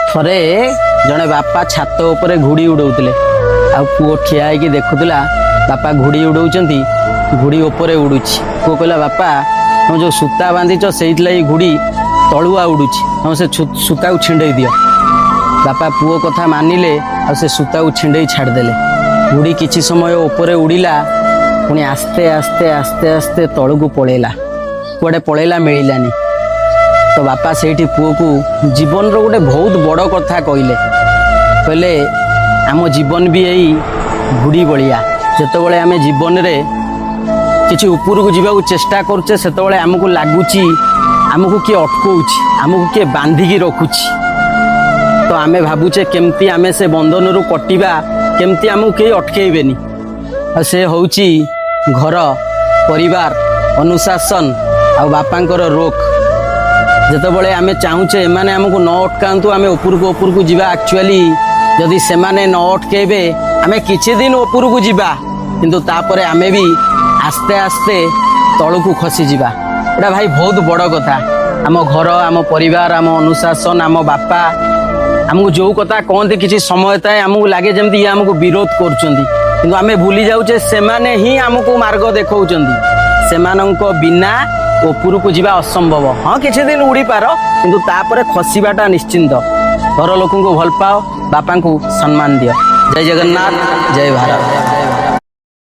थरे जड़े बापा छात उपरे घुड़ी उड़ौले आ पुओ ठिया होगी देखुला बापा घुड़ी उड़ौंती घुड़ी उपरे उड़ुची पुओ कहला बापा तुम जो सूता बांधिच से घुड़ी तलुआ उड़ुची तुम से सूता को छिंडे दियो। बापा पुओ कथा मानिले आ से सूता को छिंडे छाड़देले। घुड़ी किछि समय उपरे उड़िला पुणी आस्ते आस्ते आस्ते आस्ते तलू को पलैला कुआडे पलैला मिलानी। तो बापा से पुओ को जीवन रो गोटे बहुत बड़ कथा कहले आम जीवन भी यही घुड़ी बलिया जिते आम जीवन रे किसी ऊपर को जावाक चेष्टा करुचे से आमको लगुच आमको किए अटकाऊँ आमको किए बांधिकी रखुची। तो आमे भावुचे केमती आमे से बंधन रू कटिबा केमती आमको कहीं अटकेबेनी। से होउची घर परिवार अनुशासन आ बापांकर रोक जितेबाला आम चाहूचे एमाने आमको न अटकातु आम उपरक जावा एक्चुअली जदि से न अटकेबे आम किछि दिन उपरक जावा किंतु तापरे आमे भी आस्ते आस्ते तलू खसी जावा। एटा भाई बहुत बड़ कथा। आम घर आम परिवार आम अनुशासन आम बापा आमको जो कथा कहते किसी समय थाए आमको लगे जमी ये आमको विरोध कर आम भूली जाऊे से ही आमको मार्ग देखा से बिना उपरक जावा असंभव। हाँ किसी दिन उड़ी पार किंतु तापर खसवाटा निश्चिंत। घर लोक भल पाओ बापा को सम्मान दियो। जय जगन्नाथ जय भारत।